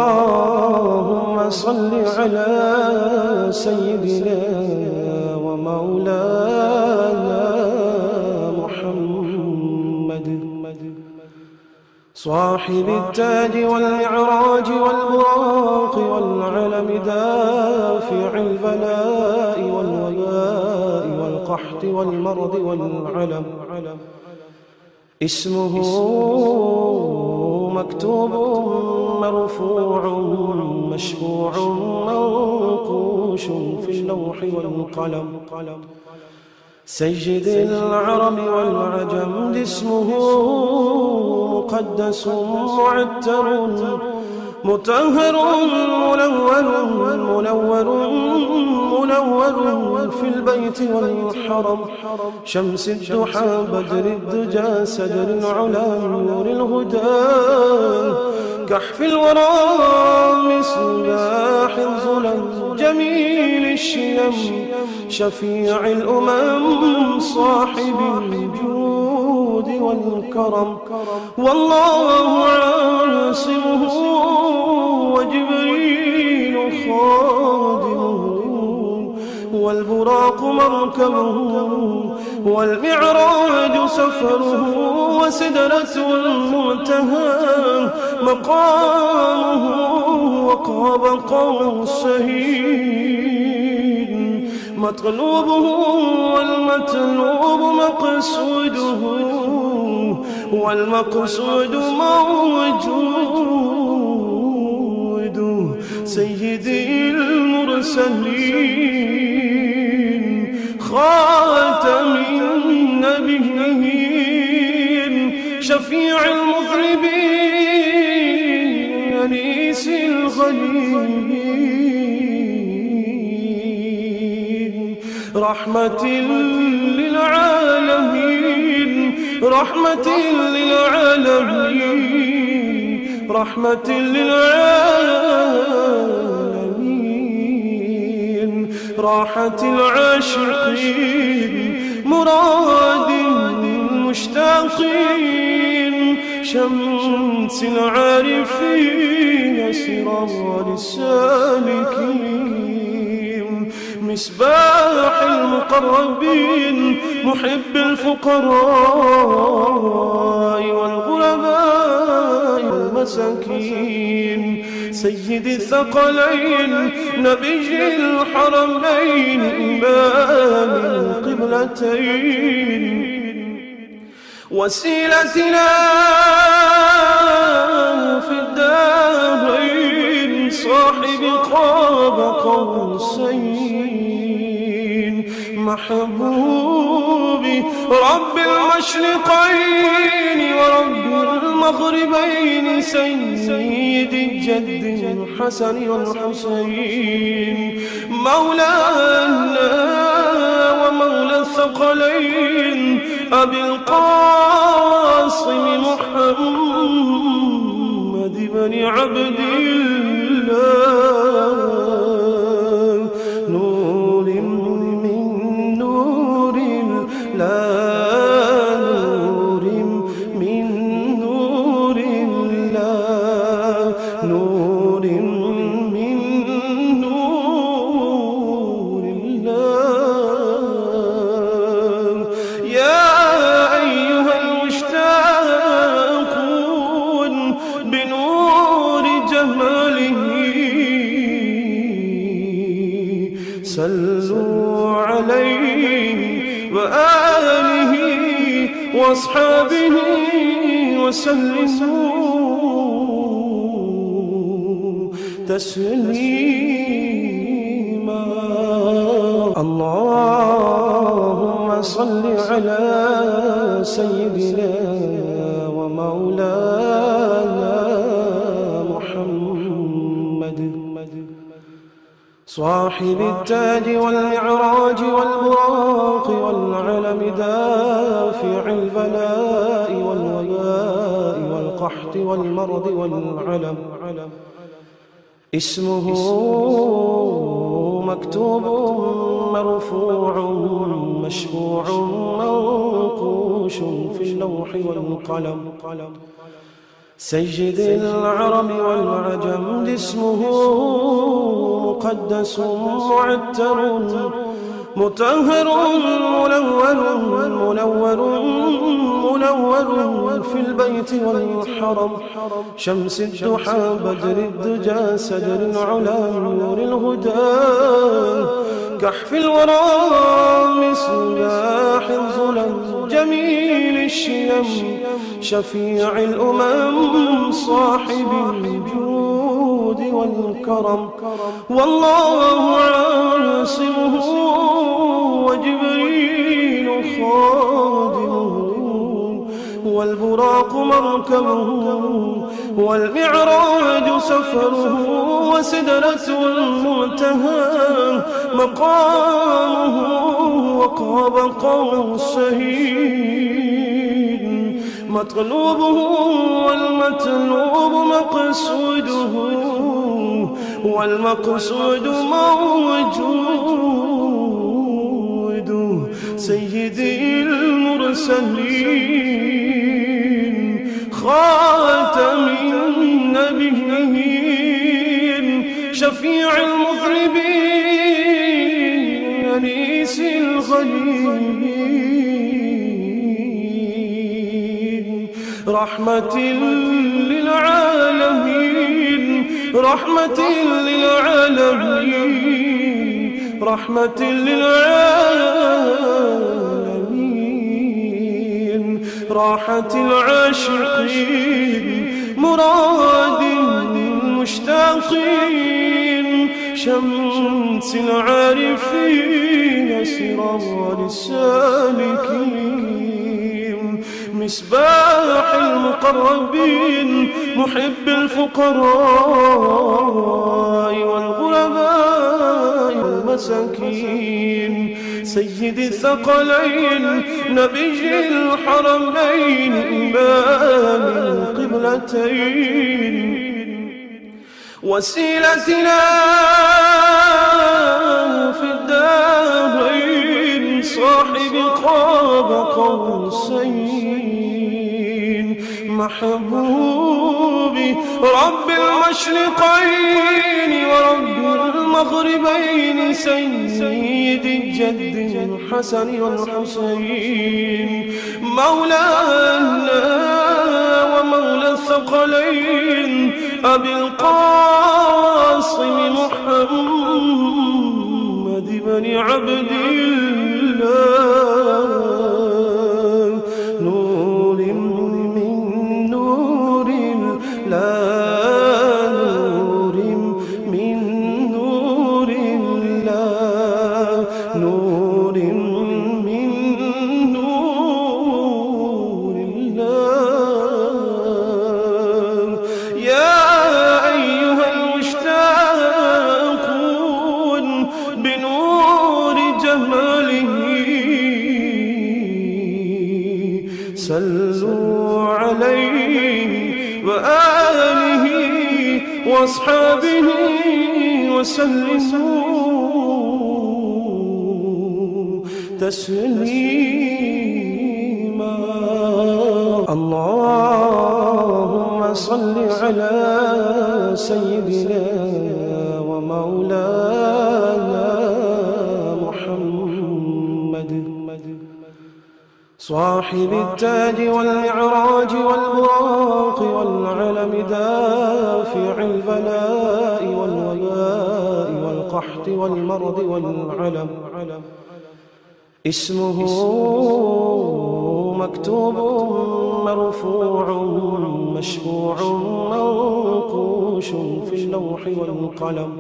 اللهم صل على سيدنا ومولانا محمد صاحب التاج والمعراج والبراق والعلم دافع البلاء والوباء والقحط والمرض والعلم اسمه مكتوب مرفوع مشفوع منقوش في اللوح والقلم سيد العرب والعجم اسمه مقدس معتر مطهر منور في البيت والحرم شمس الضحى بدر الدجى سدر العلا نور الهدى كحف الورى مصباح الظلم جميل الشيم شفيع الأمم صاحب الجود والكرم والله عاصمه وجبريل خادمه والبراق مركبه والمعراج سفره وسدرة المنتهى مقامه وقاب قوسين مطلوبه والمطلوب مقصوده والمقصود موجود سيدي المرسلين خاتم النبيين شفيع المذنبين أنيس الغليلين رحمة للعالمين رحمة للعالمين رحمة للعالمين راحة العاشقين مراد المشتاقين شمس العارفين سراج السالكين مصباح المقربين محب الفقراء والغرباء والمساكين سيد الثقلين نبي الحرمين إمام القبلتين وسيلتنا في الدارين صاحب قاب قوسين محبوبي رب المشرقين ورب المغربين سيد الجد الحسن والحسين مولانا ومولى الثقلين أبي القاسم محمد بن عبد الله نور من نور الله نور من نور الله نور من نور الله يا أيها المشتاقون بنور جماله صلوا عليه وآله وأصحابه وسلموا تسليما اللهم صل على سيدنا ومولانا محمد صاحب التاج والمعراج والبراق والعلم دافع البلاء والوباء والقحط والمرض والعلم اسمه مكتوب مرفوع مشفوع منقوش في اللوح والقلم سيد العرب والعجم اسمه مقدس معتر مطهر منور في البيت والحرم شمس الضحى بدر الدجى سدر العلا نور الهدى كحف الورى مصباح الظلم جميل الشيم شفيع الأمم صاحب الجود والكرم والله عاصمه وجبريل خادمه والبراق مركبه والمعراج سفره وسدرة المنتهى مقامه وقاب قوسين مطلوبه والمطلوب مقصوده والمقصود موجود سيدي المرسلين خاتم النبيين شفيع المذنبين أنيس الغليل رحمة للعالمين رحمة للعالمين رحمة للعالمين راحة العاشقين مراد المشتاقين شمس العارفين سراج السالكين مصباح المقربين محب الفقراء والغرباء والمساكين سيد الثقلين نبي الحرمين إمام القبلتين وسيلتنا في الدارين صاحب قاب قوسين محبوب رب المشرقين ورب المغربين سيد الجد الحسن والحسين مولانا ومولى الثقلين أبي القاسم محمد بن عبد الله نور من نور الله نور من نور الله نور من نور الله يا أيها المشتاقون بنور جماله صلوا عليه وآله وأصحابه وسلموا تسليما اللهم صل على سيدنا ومولانا محمد صاحب التاج والمعراج والبراق والعلم دافع البلاء والوباء والقحط والمرض والعلم اسمه مكتوب مرفوع مشفوع منقوش في اللوح والقلم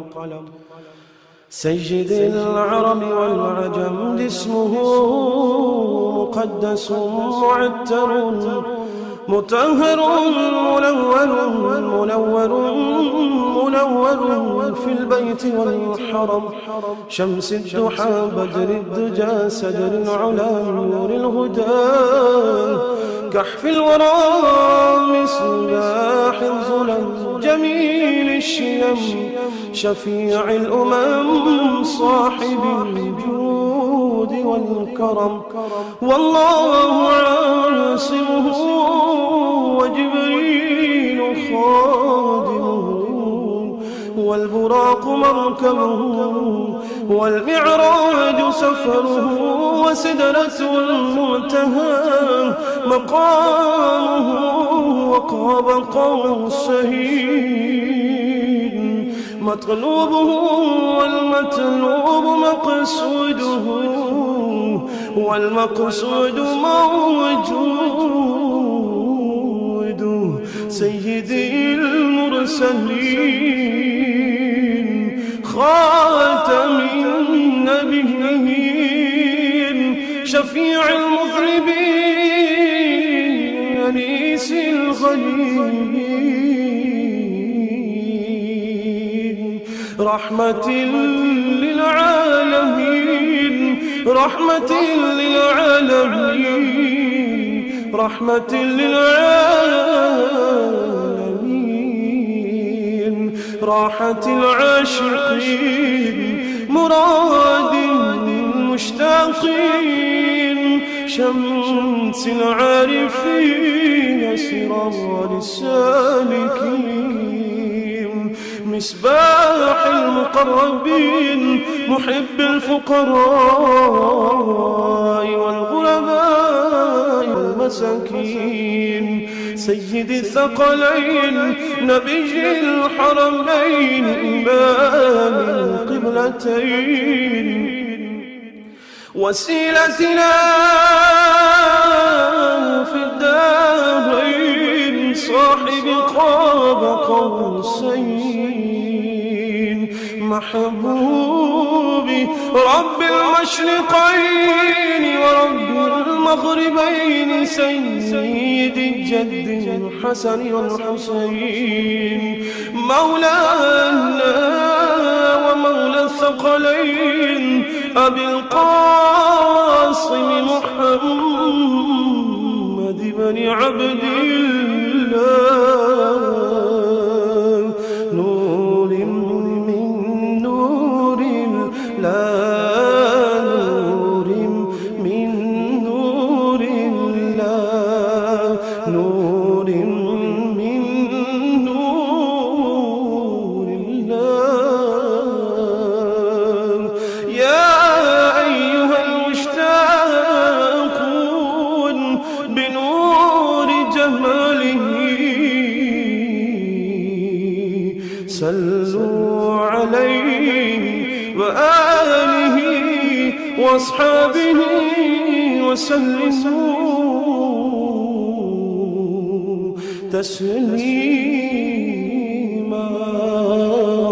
سيد العرب والعجم اسمه مقدس معتر مطهر منور في البيت والحرم شمس الضحى بدر الدجى سدر العلا نور الهدى كحف الورى مصباح الظلم جميل الشيم شفيع الأمم صاحب الجود والكرم. والله عاصمه وجبريل خادمه والبراق مركبه والمعراج سفره وسدرة المنتهى مقامه وقاب قوسين مطلوبه والمطلوب مقصوده والمقصود موجود سيدي المرسلين خاتم النبيين شفيع المذنبين أنيس الغريبين رحمة للعالمين رحمة للعالمين رحمة للعالمين راحة العاشقين مراد المشتاقين شمس العارفين سرار السالكين مصباح المقربين محب الفقراء والغرباء والمساكين سيد الثقلين نبي الحرمين إمام القبلتين وسيلتنا في الدارين صاحب قاب قوسين محبوبي رب المشرقين ورب المغربين سيد الجد الحسن والحسين مولانا ومولى الثقلين أبي القاسم محمد بن عبد الله نور من نور الله نور من نور الله نور من نور الله يا أيها المشتاقون بنور جماله صلوا عليه وآله وأصحابه وسلموا تسليما.